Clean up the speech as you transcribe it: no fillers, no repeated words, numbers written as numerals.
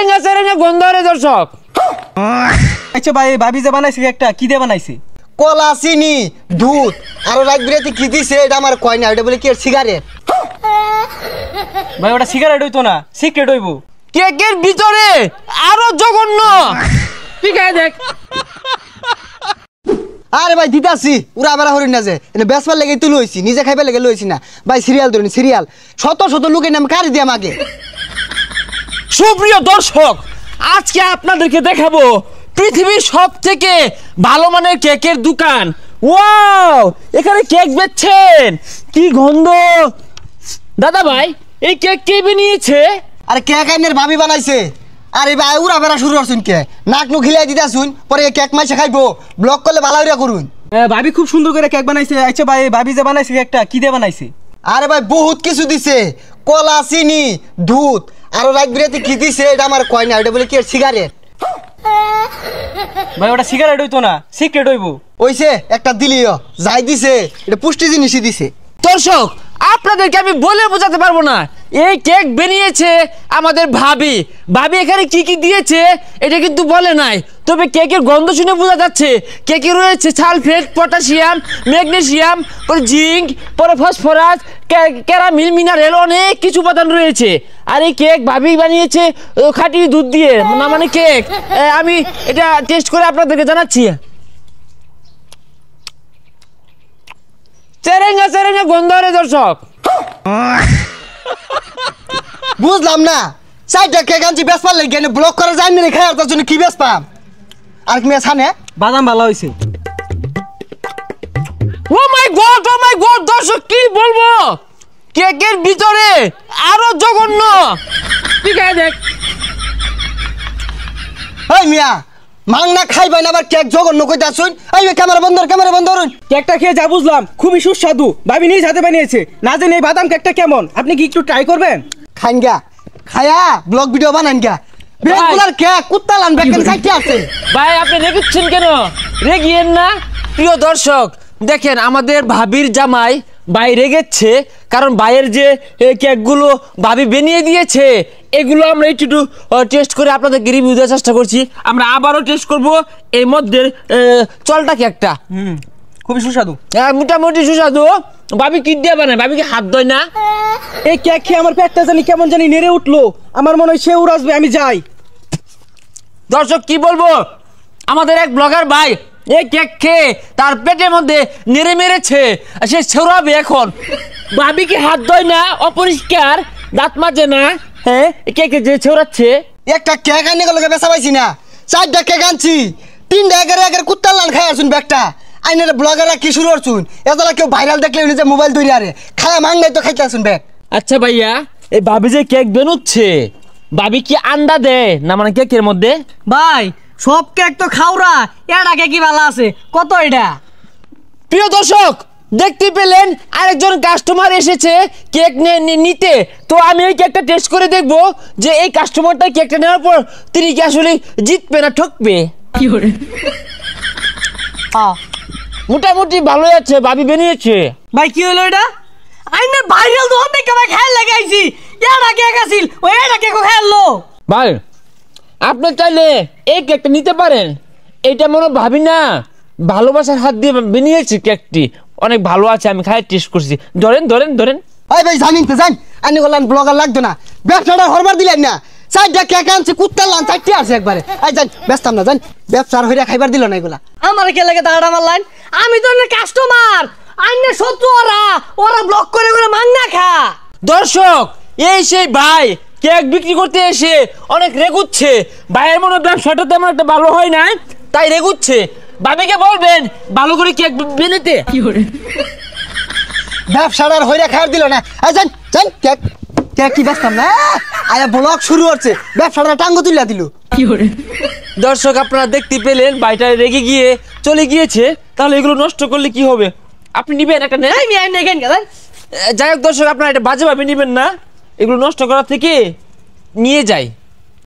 চেরেঙ্গা চেরেঙ্গা গন্ধ রে দর্শক। আচ্ছা ভাই, ভাবি যে বানাইছে একটা কি দিয়ে বানাইছে? কলা, চিনি, দুধ আর রাত বিরাতে কি দিছে এটা আমার কয় না। এটা বলে কি সিগারেট? ভাই ওটা সিগারেট হইতো না, সিক্রেট হইব। কেকের ভিতরে আরো জঘন্য। ঠিক আছে দেখ। আরে ভাই দিতাছি উড়া বেড়া হরিণ না যে এনে বেসবার লেগে তুই লইছি, নিজে খাইবার লেগে লইছি না ভাই। সিরিয়াল ধরুন সিরিয়াল, শত শত লোকের নাম কারি দিয়াম আগে। সুপ্রিয় দর্শক, আজকে আপনাদেরকে দেখাবো পৃথিবীর সবথেকে ভালো মানের কেকের দোকান। ওয়াও, এখানে কেক বেচছেন, কি গন্ধ। দাদা ভাই, এই কেক কে বানিয়েছে? আরে কেক আইনের ভাবি বানাইছে। আরে ভাই উড়া বেড়া শুরু করছুন কে, নাক নু খিলাই দিতাছুন, পরে কেক মাইছে খাইবো, ব্লক করলে ভালো হইরা করুন। ভাবি খুব সুন্দর করে কেক বানাইছে। আচ্ছা ভাই, ভাবি যে বানাইছে একটা কি দিয়ে বানাইছে? আরে ভাই বহুত কিছু দিছে, কলা, চিনি, দুধ আর রাত বিরাতে কি দিছে এটা আমার কয় না। এটা বলে কি সিগারেট? ভাই ওটা সিগারেট হইতো না, সিক্রেট হইব। ওইছে একটা দিলিও যাই দিছে, এটা পুষ্টি জিনিসই দিছে। দর্শক, আপনাদেরকে আমি বলে বোঝাতে পারবো না। এই কেক বানিয়েছে আমাদের ভাবি। ভাবি এখানে কি কি দিয়েছে এটা কিন্তু বলে নাই, তবে কেকের গন্ধ শুনে বোঝা যাচ্ছে কেকে রয়েছে সালফেট, পটাশিয়াম, ম্যাগনেসিয়াম, পরে জিঙ্ক, পরে ফসফরাস, ক্যারামিল, মিনারেল, অনেক কিছু উপাদান রয়েছে। আর এই কেক ভাবি বানিয়েছে খাঁটি দুধ দিয়ে, না মানে কেক। আমি এটা টেস্ট করে আপনাদেরকে জানাচ্ছি। চেরেঙ্গা চেরেঙ্গা গন্ধ রে দর্শক। বুঝলাম না, চারটা কেক আনছি বেসবার লেগে ব্লক করা যায় না, খাই তার জন্য কি বেসপাম? আর কি ছানে বাদাম ভালো হয়েছে। ও মাই গড, দর্শক কি বলবো, কেকের ভিতরে আরো জঘন্য। ঠিক আছে দেখ। এই মিয়া মাংনা খাইবাই না আবার কেক জঘন্য কইতা শুন। এই ক্যামেরা বন্ধ করুন। কেকটা খেয়ে যা বুঝলাম খুবই সুস্বাদু। ভাবি নিজ হাতে বানিয়েছে, না জানি এই বাদাম কেকটা কেমন। আপনি কি একটু ট্রাই করবেন? খাইন গা, খায়া ব্লগ ভিডিও বানাইন গা। বেগুলার কেক কুত্তালান বেকেন খাইতে আছে। ভাই আপনি রেগেছেন কেন? রেগিয়েন না। প্রিয় দর্শক, দেখেন আমাদের ভাবির জামাই বাইরে গেছে, কারণ বাইরের যে কেকগুলো ভাবি বানিয়ে দিয়েছে এগুলো আমরা একটু টেস্ট করে আপনাদেরকে রিভিউ দেওয়ার চেষ্টা করছি। আমরা আবারও টেস্ট করব এর মধ্যে চলটা কেকটা। খুবই সুস্বাদু, মোটামুটি সুস্বাদু। ভাবি কি দিয়ে বানায়? ভাবি কি হাত ধোয় না? এই কেক খেয়ে আমার পেটটা জানি কেমন জানি নেড়ে উঠলো। আমার মনে হয় সে উড়াসবে, আমি যাই। দর্শক কি বলবো, আমাদের এক ব্লগার ভাই এই কেক খেয়ে তার পেটের মধ্যে নেড়ে মেরেছে, সে ছেড়াবে এখন। ভাবি কি হাত ধোয় না? অপরিষ্কার, দাঁত মাজে না। হ্যাঁ, কেকে যে ছেড়াচ্ছে। একটা কেক আইনে গেলে বেচা পাইছি না, চারটা কেক আনছি, তিনটা একের কুত্তালান খাই আসুন ব্যাগটা। আইনের ব্লগাররা কি শুরু করছুন, এতলা কেউ ভাইরাল দেখলে নিজে মোবাইল তৈরি আরে খায়া মাংনাই তো খাইতে আসুন ব্যাগ। আচ্ছা ভাইয়া, এই ভাবি যে কেক বেনুচ্ছে, ভাবি কি আন্ডা দেয় না মানে কেকের মধ্যে? ভাই সব কেক তো খাওরা, এটা কেক কি ভালো আছে কত এটা? প্রিয় দর্শক, দেখতে পেলেন আরেকজন কাস্টমার এসেছে কেক নিতে। তো আমি এই কেকটা টেস্ট করে দেখবো যে এই কাস্টমারটা কেকটা নেওয়ার পর তিনি কি আসলে জিতবে না ঠকবে। কি করে? মোটামুটি ভালো আছে, ভাবি বানিয়েছে। ভাই কি হলো এটা? আইনে ভাইরাল তো অনেক ভাই খেয়াল লাগাইছি, এটা কেক আছিল ওই এটা কেক খেললো। ভাই আপনি চাইলে এই কেকটা নিতে পারেন, এটা মনে ভাবি না ভালোবাসার হাত দিয়ে বানিয়েছে কেকটি, অনেক ভালো আছে, আমি খাই টেস্ট করছি। ধরেন ধরেন ধরেন। এই ভাই জানিন তো জান, আইনে গেলাম ব্লগার লাগতো না, ব্যবসাটা হরবার দিলেন না। চারটা কেক আনছি কুত্তালান চারটে আছে একবারে। এই জান ব্যস্তাম না, জান ব্যবসার হইরা খাইবার দিল না এগুলা। আমার কে লাগে দাঁড়া মারলেন? আমি তো কাস্টমার, আইনে শত্রু ওরা ব্লক করে করে মাংনা খা। দর্শক, এই সেই ভাই কেক বিক্রি করতে এসে অনেক রেগুচ্ছে। ভাইয়ের মনে ব্যবসাটা তেমন একটা ভালো হয় না, তাই রেগুচ্ছে। ভাবিকে বলবেন ভালো করে কেক বানাতে। কি করে? ব্যবসাটার হইরা খাইবার দিল না। এই জান জান কেক কেক কি ব্যস্তাম না, আয়া ব্লগ শুরু হচ্ছে, ব্যবসাটা টাঙ্গ তুলিয়া দিল। কি করে? দর্শক আপনারা দেখতে পেলেন ভাইটা রেগে গিয়ে চলে গিয়েছে। তাহলে এগুলো নষ্ট করলে কি হবে? আপনি নিবেন একটা? যাই হোক দর্শক, আপনারা এটা বাজেভাবে নিবেন না, এগুলো নষ্ট করার থেকে নিয়ে যাই।